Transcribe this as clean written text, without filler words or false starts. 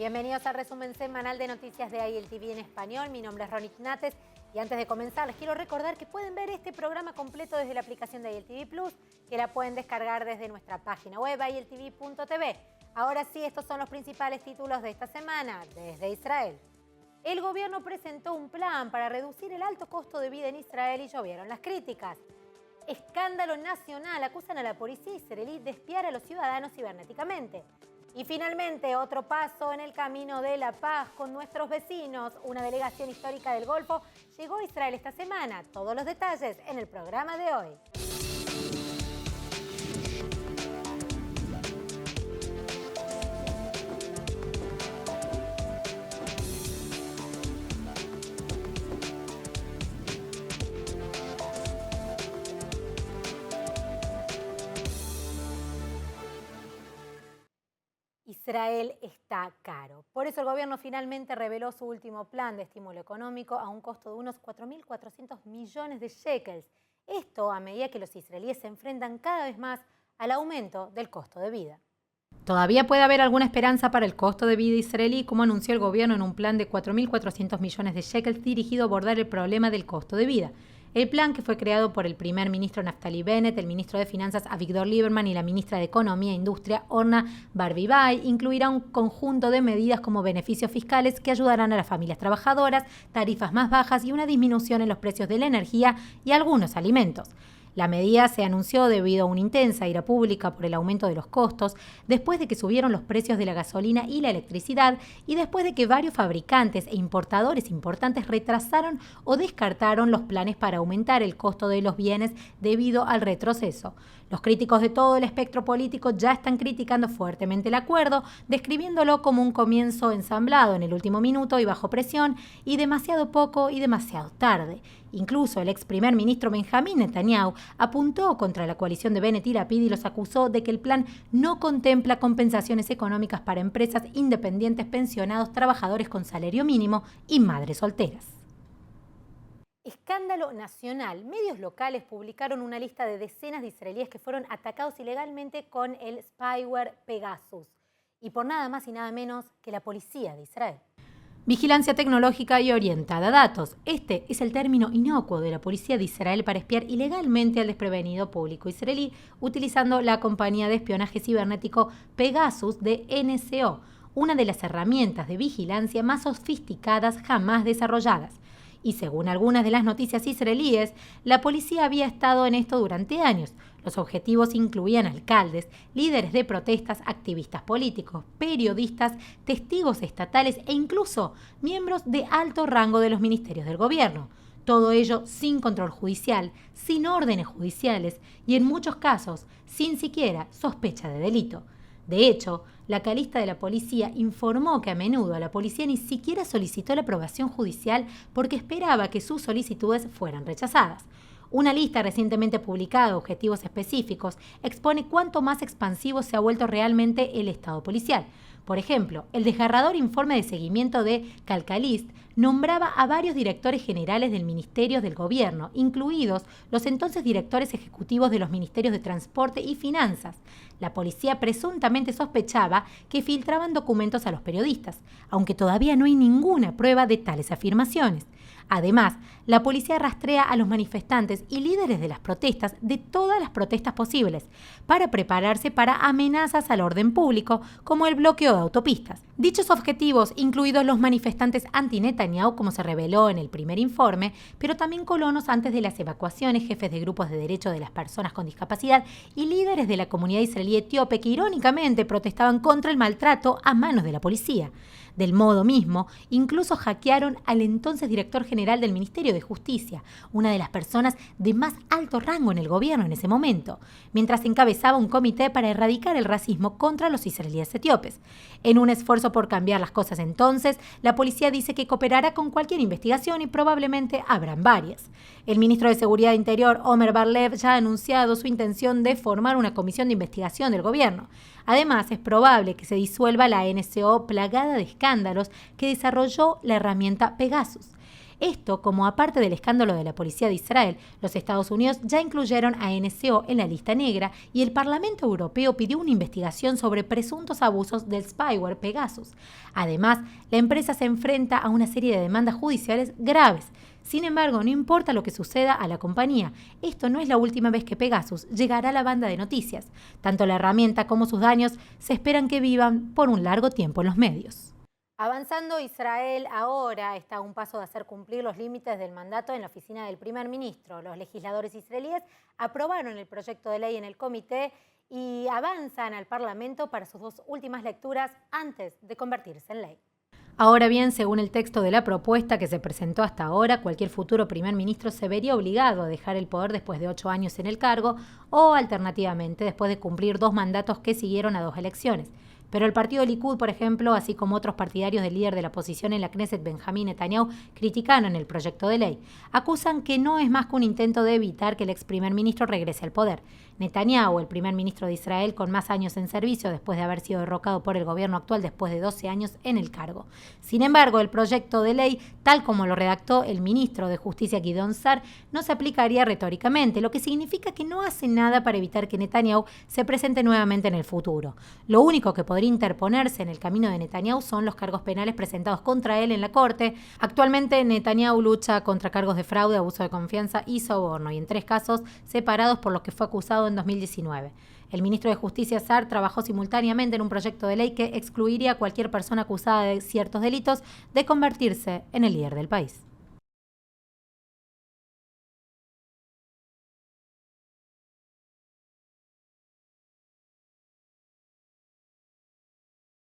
Bienvenidos al resumen semanal de noticias de ILTV en español. Mi nombre es Ronnie Ignates y antes de comenzar les quiero recordar que pueden ver este programa completo desde la aplicación de ILTV Plus, que la pueden descargar desde nuestra página web iltv.tv. Ahora sí, estos son los principales títulos de esta semana desde Israel. El gobierno presentó un plan para reducir el alto costo de vida en Israel y llovieron las críticas. Escándalo nacional, acusan a la policía israelí de espiar a los ciudadanos cibernéticamente. Y finalmente, otro paso en el camino de la paz con nuestros vecinos. Una delegación histórica del Golfo llegó a Israel esta semana. Todos los detalles en el programa de hoy. Israel está caro. Por eso el gobierno finalmente reveló su último plan de estímulo económico a un costo de unos 4.400 millones de shekels. Esto a medida que los israelíes se enfrentan cada vez más al aumento del costo de vida. Todavía puede haber alguna esperanza para el costo de vida israelí, como anunció el gobierno en un plan de 4.400 millones de shekels dirigido a abordar el problema del costo de vida. El plan, que fue creado por el primer ministro Naftali Bennett, el ministro de Finanzas Avigdor Lieberman y la ministra de Economía e Industria Orna Barbibai, incluirá un conjunto de medidas como beneficios fiscales que ayudarán a las familias trabajadoras, tarifas más bajas y una disminución en los precios de la energía y algunos alimentos. La medida se anunció debido a una intensa ira pública por el aumento de los costos, después de que subieron los precios de la gasolina y la electricidad y después de que varios fabricantes e importadores importantes retrasaron o descartaron los planes para aumentar el costo de los bienes debido al retroceso. Los críticos de todo el espectro político ya están criticando fuertemente el acuerdo, describiéndolo como un comienzo ensamblado en el último minuto y bajo presión, y demasiado poco y demasiado tarde. Incluso el ex primer ministro Benjamín Netanyahu apuntó contra la coalición de Bennett y Lapid y los acusó de que el plan no contempla compensaciones económicas para empresas independientes, pensionados, trabajadores con salario mínimo y madres solteras. Escándalo nacional. Medios locales publicaron una lista de decenas de israelíes que fueron atacados ilegalmente con el spyware Pegasus. Y por nada más y nada menos que la policía de Israel. Vigilancia tecnológica y orientada a datos. Este es el término inocuo de la policía de Israel para espiar ilegalmente al desprevenido público israelí, utilizando la compañía de espionaje cibernético Pegasus de NSO, una de las herramientas de vigilancia más sofisticadas jamás desarrolladas. Y según algunas de las noticias israelíes, la policía había estado en esto durante años. Los objetivos incluían alcaldes, líderes de protestas, activistas políticos, periodistas, testigos estatales e incluso miembros de alto rango de los ministerios del gobierno. Todo ello sin control judicial, sin órdenes judiciales y en muchos casos sin siquiera sospecha de delito. De hecho, la calista de la policía informó que a menudo la policía ni siquiera solicitó la aprobación judicial porque esperaba que sus solicitudes fueran rechazadas. Una lista recientemente publicada de objetivos específicos expone cuánto más expansivo se ha vuelto realmente el Estado policial. Por ejemplo, el desgarrador informe de seguimiento de Calcalist nombraba a varios directores generales del Ministerio del Gobierno, incluidos los entonces directores ejecutivos de los Ministerios de Transporte y Finanzas. La policía presuntamente sospechaba que filtraban documentos a los periodistas, aunque todavía no hay ninguna prueba de tales afirmaciones. Además, la policía rastrea a los manifestantes y líderes de las protestas de todas las protestas posibles para prepararse para amenazas al orden público, como el bloqueo de autopistas. Dichos objetivos, incluidos los manifestantes anti-Netanyahu, como se reveló en el primer informe, pero también colonos antes de las evacuaciones, jefes de grupos de derechos de las personas con discapacidad y líderes de la comunidad israelí etíope que irónicamente protestaban contra el maltrato a manos de la policía. Del modo mismo, incluso hackearon al entonces director general del Ministerio de Justicia, una de las personas de más alto rango en el gobierno en ese momento, mientras encabezaba un comité para erradicar el racismo contra los israelíes etíopes. En un esfuerzo por cambiar las cosas entonces, la policía dice que cooperará con cualquier investigación y probablemente habrán varias. El ministro de Seguridad Interior, Omer Bar-Lev, ya ha anunciado su intención de formar una comisión de investigación del gobierno. Además, es probable que se disuelva la NSO plagada de escándalos que desarrolló la herramienta Pegasus. Esto como aparte del escándalo de la policía de Israel, los Estados Unidos ya incluyeron a NSO en la lista negra y el Parlamento Europeo pidió una investigación sobre presuntos abusos del spyware Pegasus. Además, la empresa se enfrenta a una serie de demandas judiciales graves. Sin embargo, no importa lo que suceda a la compañía, esto no es la última vez que Pegasus llegará a la banda de noticias. Tanto la herramienta como sus daños se esperan que vivan por un largo tiempo en los medios. Avanzando, Israel ahora está a un paso de hacer cumplir los límites del mandato en la oficina del primer ministro. Los legisladores israelíes aprobaron el proyecto de ley en el comité y avanzan al Parlamento para sus 2 últimas lecturas antes de convertirse en ley. Ahora bien, según el texto de la propuesta que se presentó hasta ahora, cualquier futuro primer ministro se vería obligado a dejar el poder después de 8 años en el cargo o, alternativamente, después de cumplir 2 mandatos que siguieron a 2 elecciones. Pero el partido Likud, por ejemplo, así como otros partidarios del líder de la oposición en la Knesset, Benjamín Netanyahu, criticaron el proyecto de ley. Acusan que no es más que un intento de evitar que el ex primer ministro regrese al poder. Netanyahu, el primer ministro de Israel con más años en servicio después de haber sido derrocado por el gobierno actual después de 12 años en el cargo. Sin embargo, el proyecto de ley, tal como lo redactó el ministro de Justicia Gideon Sa'ar, no se aplicaría retóricamente, lo que significa que no hace nada para evitar que Netanyahu se presente nuevamente en el futuro. Lo único que podría interponerse en el camino de Netanyahu son los cargos penales presentados contra él en la corte. Actualmente, Netanyahu lucha contra cargos de fraude, abuso de confianza y soborno, y en 3 casos separados por los que fue acusado en 2019. El ministro de Justicia Sa'ar trabajó simultáneamente en un proyecto de ley que excluiría a cualquier persona acusada de ciertos delitos de convertirse en el líder del país.